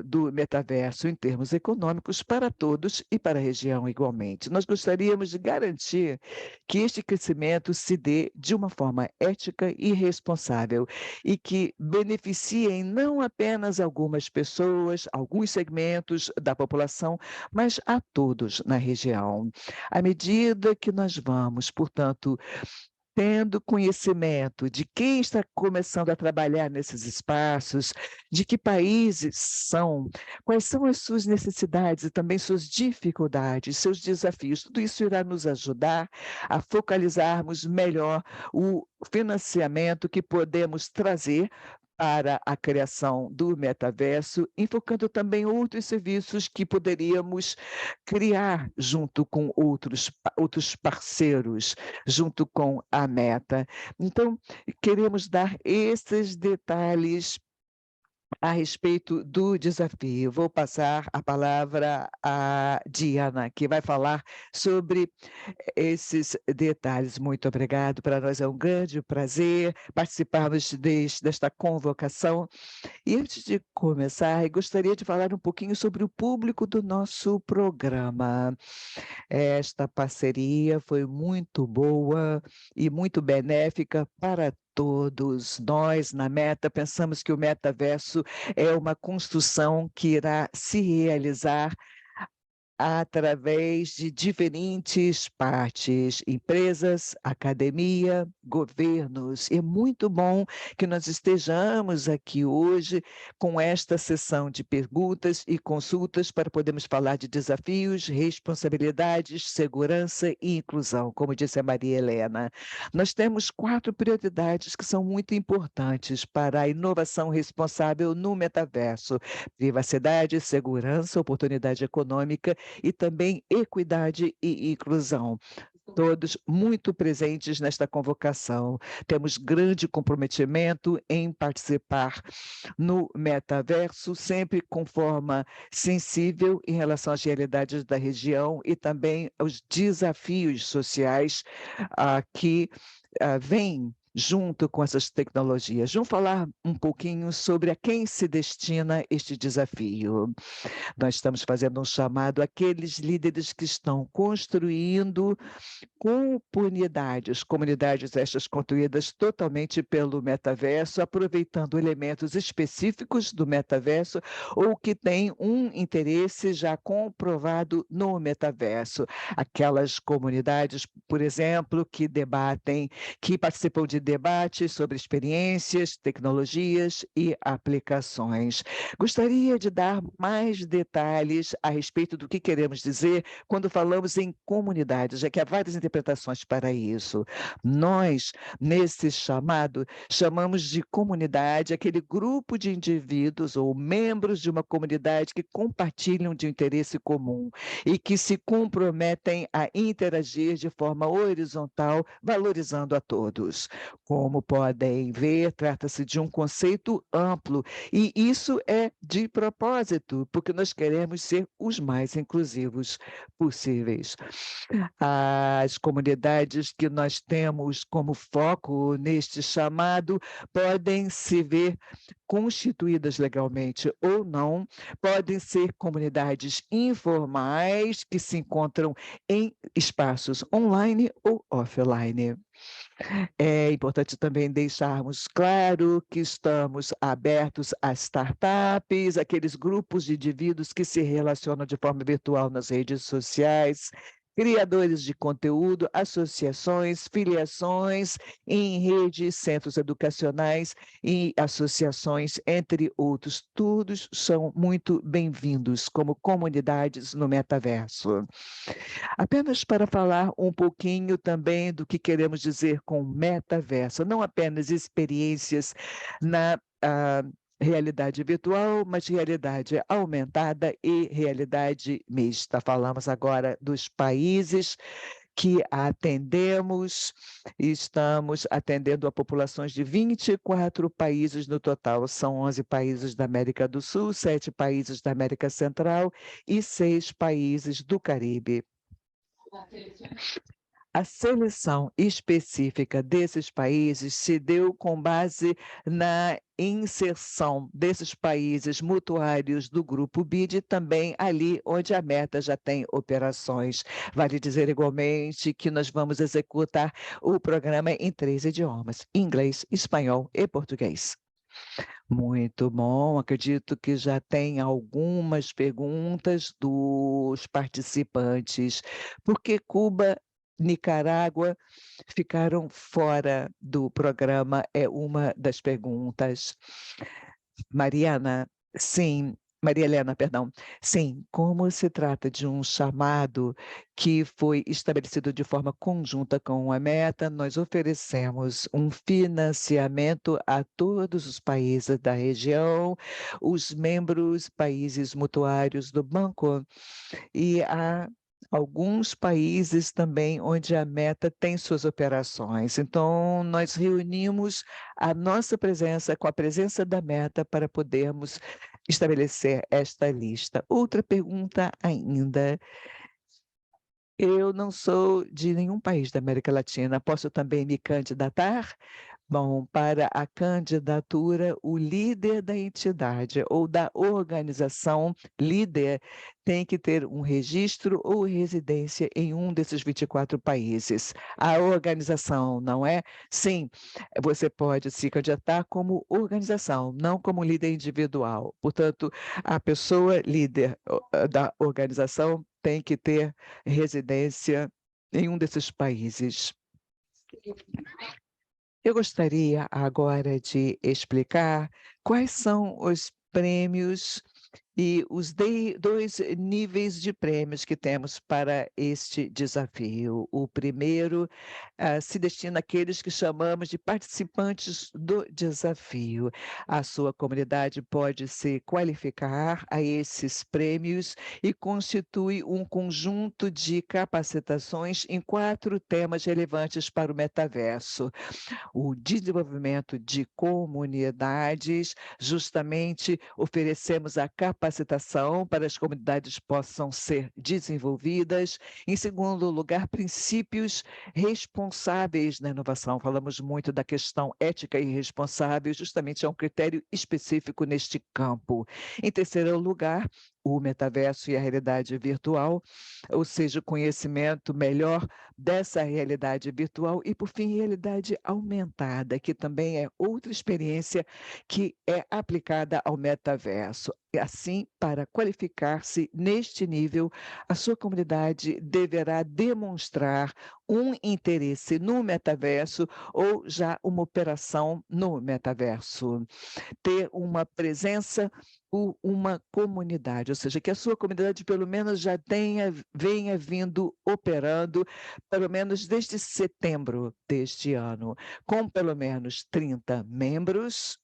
do metaverso em termos econômicos para todos e para a região igualmente. Nós gostaríamos de garantir que este crescimento se dê de uma forma ética e responsável e que beneficiem não apenas algumas pessoas, alguns segmentos da população, mas a todos na região. À medida que nós vamos, portanto, tendo conhecimento de quem está começando a trabalhar nesses espaços, de que países são, quais são as suas necessidades e também suas dificuldades, seus desafios. Tudo isso irá nos ajudar a focalizarmos melhor o financiamento que podemos trazer para a criação do metaverso, enfocando também outros serviços que poderíamos criar junto com outros parceiros, junto com a Meta. Então, queremos dar esses detalhes a respeito do desafio. Vou passar a palavra à Diana, que vai falar sobre esses detalhes. Muito obrigado. Para nós é um grande prazer participarmos desta convocação. E antes de começar, eu gostaria de falar um pouquinho sobre o público do nosso programa. Esta parceria foi muito boa e muito benéfica para todos. Nós, na Meta, pensamos que o metaverso é uma construção que irá se realizar através de diferentes partes, empresas, academia, governos. É muito bom que nós estejamos aqui hoje com esta sessão de perguntas e consultas para podermos falar de desafios, responsabilidades, segurança e inclusão, como disse a Maria Helena. Nós temos 4 prioridades que são muito importantes para a inovação responsável no metaverso: privacidade, segurança, oportunidade econômica e também equidade e inclusão. Todos muito presentes nesta convocação. Temos grande comprometimento em participar no metaverso, sempre com forma sensível em relação às realidades da região e também aos desafios sociais que vêm junto com essas tecnologias. Vamos falar um pouquinho sobre a quem se destina este desafio. Nós estamos fazendo um chamado àqueles líderes que estão construindo comunidades estas construídas totalmente pelo metaverso, aproveitando elementos específicos do metaverso ou que têm um interesse já comprovado no metaverso. Aquelas comunidades, por exemplo, que participam de debates sobre experiências, tecnologias e aplicações. Gostaria de dar mais detalhes a respeito do que queremos dizer quando falamos em comunidades, já que há várias interpretações para isso. Nós, nesse chamado, chamamos de comunidade aquele grupo de indivíduos ou membros de uma comunidade que compartilham de um interesse comum e que se comprometem a interagir de forma horizontal, valorizando a todos. Como podem ver, trata-se de um conceito amplo e isso é de propósito, porque nós queremos ser os mais inclusivos possíveis. As comunidades que nós temos como foco neste chamado podem se ver constituídas legalmente ou não, podem ser comunidades informais que se encontram em espaços online ou offline. É importante também deixarmos claro que estamos abertos a startups, aqueles grupos de indivíduos que se relacionam de forma virtual nas redes sociais, criadores de conteúdo, associações, filiações em redes, centros educacionais e associações, entre outros. Todos são muito bem-vindos como comunidades no metaverso. Apenas para falar um pouquinho também do que queremos dizer com metaverso, não apenas experiências na realidade virtual, mas realidade aumentada e realidade mista. Falamos agora dos países que atendemos, estamos atendendo a populações de 24 países no total, são 11 países da América do Sul, 7 países da América Central e 6 países do Caribe. A seleção específica desses países se deu com base na inserção desses países mutuários do Grupo BID também ali onde a Meta já tem operações. Vale dizer igualmente que nós vamos executar o programa em 3 idiomas: inglês, espanhol e português. Muito bom, acredito que já tem algumas perguntas dos participantes. Por que Cuba, Nicarágua ficaram fora do programa? É uma das perguntas. Mariana, sim. Maria Helena, perdão. Sim, como se trata de um chamado que foi estabelecido de forma conjunta com a Meta, nós oferecemos um financiamento a todos os países da região, os membros, países mutuários do banco, e há alguns países também onde a Meta tem suas operações. Então, nós reunimos a nossa presença com a presença da Meta para podermos estabelecer esta lista. Outra pergunta ainda. Eu não sou de nenhum país da América Latina, posso também me candidatar? Bom, para a candidatura, o líder da entidade ou da organização líder tem que ter um registro ou residência em um desses 24 países. A organização, não é? Sim, você pode se candidatar como organização, não como líder individual. Portanto, a pessoa líder da organização tem que ter residência em um desses países. Eu gostaria agora de explicar quais são os prêmios e os 2 níveis de prêmios que temos para este desafio. O primeiro se destina àqueles que chamamos de participantes do desafio. A sua comunidade pode se qualificar a esses prêmios e constitui um conjunto de capacitações em 4 temas relevantes para o metaverso: o desenvolvimento de comunidades, justamente oferecemos a capacitação para as comunidades possam ser desenvolvidas. Em segundo lugar, princípios responsáveis na inovação. Falamos muito da questão ética e responsável, justamente é um critério específico neste campo. Em terceiro lugar, o metaverso e a realidade virtual, ou seja, o conhecimento melhor dessa realidade virtual e, por fim, realidade aumentada, que também é outra experiência que é aplicada ao metaverso. E assim, para qualificar-se neste nível, a sua comunidade deverá demonstrar um interesse no metaverso ou já uma operação no metaverso. Ter uma presença ou uma comunidade, ou seja, que a sua comunidade pelo menos já venha vindo operando, pelo menos desde setembro deste ano, com pelo menos 30 membros,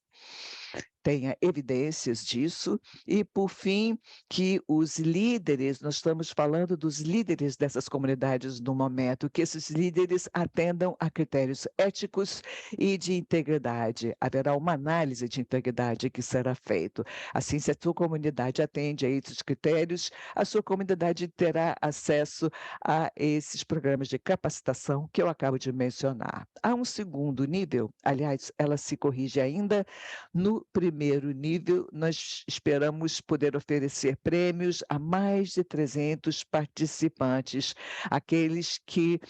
tenha evidências disso, e, por fim, que os líderes, nós estamos falando dos líderes dessas comunidades no momento, que esses líderes atendam a critérios éticos e de integridade. Haverá uma análise de integridade que será feita. Assim, se a sua comunidade atende a esses critérios, a sua comunidade terá acesso a esses programas de capacitação que eu acabo de mencionar. Há um segundo nível, aliás, ela se corrige ainda. No primeiro nível, nós esperamos poder oferecer prêmios a mais de 300 participantes. Aqueles que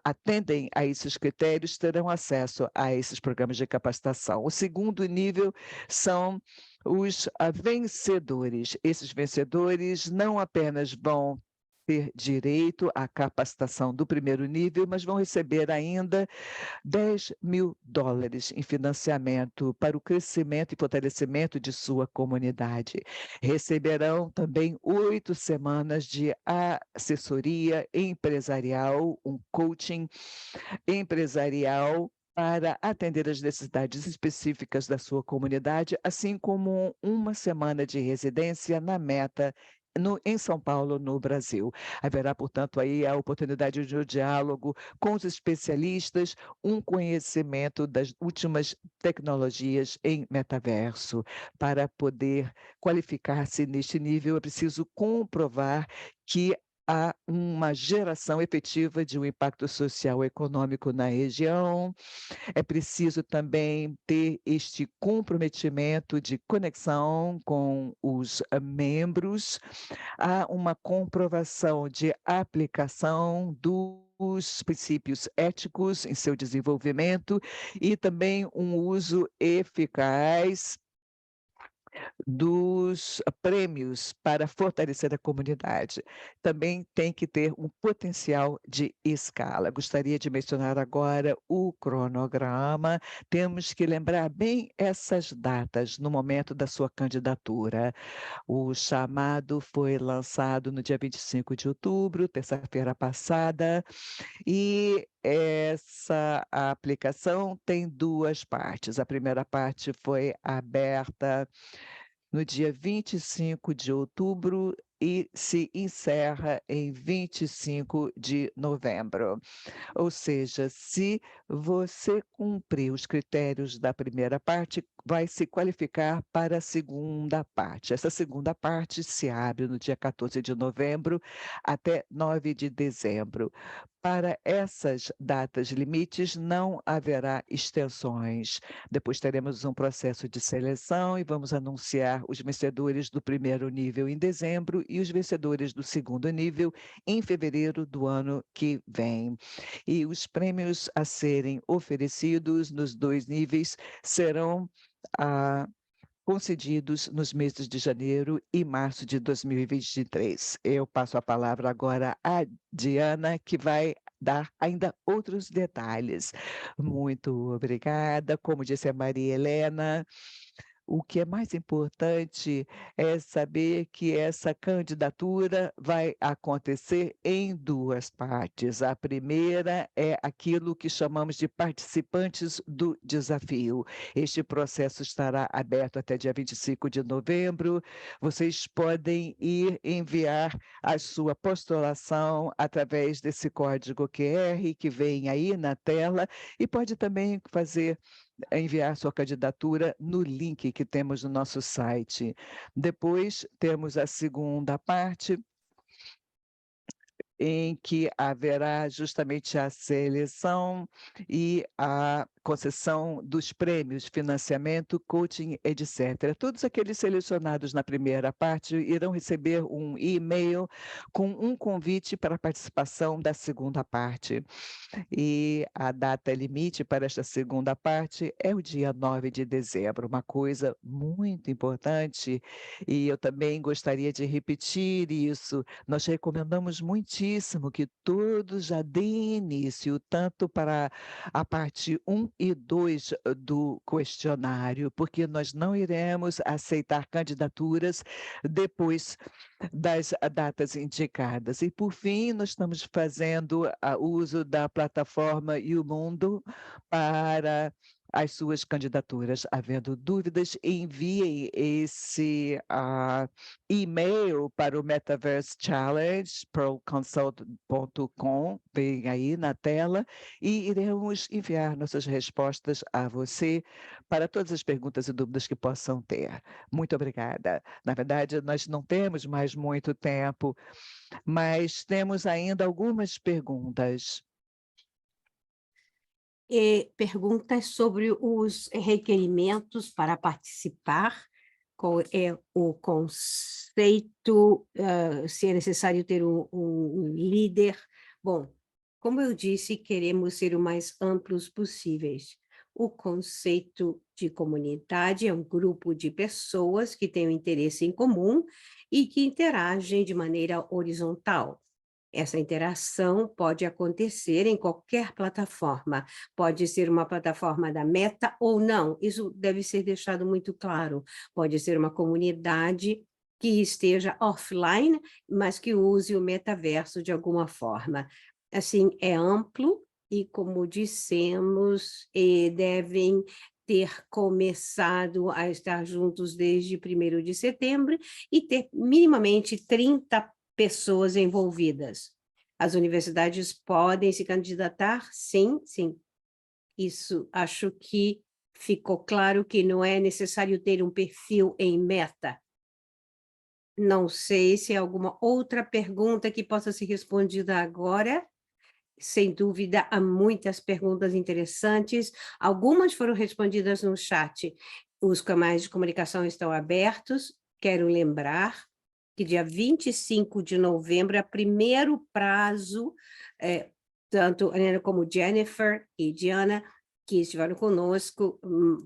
atendem a esses critérios terão acesso a esses programas de capacitação. O segundo nível são os vencedores. Esses vencedores não apenas vão ter direito à capacitação do primeiro nível, mas vão receber ainda $10.000 em financiamento para o crescimento e fortalecimento de sua comunidade. Receberão também 8 semanas de assessoria empresarial, um coaching empresarial para atender às necessidades específicas da sua comunidade, assim como uma semana de residência na Meta em São Paulo, no Brasil. Haverá, portanto, aí a oportunidade de um diálogo com os especialistas, um conhecimento das últimas tecnologias em metaverso. Para poder qualificar-se neste nível, é preciso comprovar que a uma geração efetiva de um impacto social e econômico na região. É preciso também ter este comprometimento de conexão com os membros. Há uma comprovação de aplicação dos princípios éticos em seu desenvolvimento e também um uso eficaz dos prêmios para fortalecer a comunidade. Também tem que ter um potencial de escala. Gostaria de mencionar agora o cronograma. Temos que lembrar bem essas datas no momento da sua candidatura. O chamado foi lançado no dia 25 de outubro, terça-feira passada, e essa aplicação tem duas partes. A primeira parte foi aberta no dia 25 de outubro e se encerra em 25 de novembro. Ou seja, se você cumprir os critérios da primeira parte, vai se qualificar para a segunda parte. Essa segunda parte se abre no dia 14 de novembro até 9 de dezembro. Para essas datas limites, não haverá extensões. Depois teremos um processo de seleção e vamos anunciar os vencedores do primeiro nível em dezembro e os vencedores do segundo nível em fevereiro do ano que vem. E os prêmios a serem oferecidos nos dois níveis serão concedidos nos meses de janeiro e março de 2023. Eu passo a palavra agora à Diana, que vai dar ainda outros detalhes. Muito obrigada. Como disse a Maria Helena, o que é mais importante é saber que essa candidatura vai acontecer em duas partes. A primeira é aquilo que chamamos de participantes do desafio. Este processo estará aberto até dia 25 de novembro. Vocês podem ir enviar a sua postulação através desse código QR que vem aí na tela e pode também enviar sua candidatura no link que temos no nosso site. Depois temos a segunda parte, em que haverá justamente a seleção e a concessão dos prêmios, financiamento, coaching, etc. Todos aqueles selecionados na primeira parte irão receber um e-mail com um convite para a participação da segunda parte. E a data limite para esta segunda parte é o dia 9 de dezembro, uma coisa muito importante, e eu também gostaria de repetir isso. Nós recomendamos muitíssimo que todos já deem início, tanto para a parte 1 e 2 do questionário, porque nós não iremos aceitar candidaturas depois das datas indicadas. E, por fim, nós estamos fazendo uso da plataforma Mundo para as suas candidaturas. Havendo dúvidas, enviem esse e-mail para o Metaverse Challenge, proconsult.com, vem aí na tela, e iremos enviar nossas respostas a você para todas as perguntas e dúvidas que possam ter. Muito obrigada. Na verdade, nós não temos mais muito tempo, mas temos ainda algumas perguntas. Perguntas sobre os requerimentos para participar, qual é o conceito, se é necessário ter um líder. Bom, como eu disse, queremos ser o mais amplos possíveis. O conceito de comunidade é um grupo de pessoas que têm um interesse em comum e que interagem de maneira horizontal. Essa interação pode acontecer em qualquer plataforma, pode ser uma plataforma da Meta ou não, isso deve ser deixado muito claro. Pode ser uma comunidade que esteja offline, mas que use o metaverso de alguma forma. Assim, é amplo e, como dissemos, devem ter começado a estar juntos desde 1º de setembro e ter minimamente 30 pessoas envolvidas. As universidades podem se candidatar? Sim, sim. Isso, acho que ficou claro que não é necessário ter um perfil em Meta. Não sei se há alguma outra pergunta que possa ser respondida agora. Sem dúvida, há muitas perguntas interessantes. Algumas foram respondidas no chat. Os canais de comunicação estão abertos. Quero lembrar que dia 25 de novembro é o primeiro prazo, tanto Ana como Jennifer e Diana, que estiveram conosco,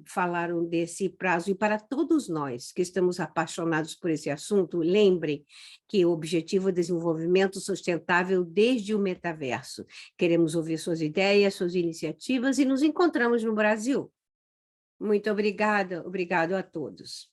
falaram desse prazo. E para todos nós que estamos apaixonados por esse assunto, lembrem que o objetivo é desenvolvimento sustentável desde o metaverso. Queremos ouvir suas ideias, suas iniciativas e nos encontramos no Brasil. Muito obrigada, obrigado a todos.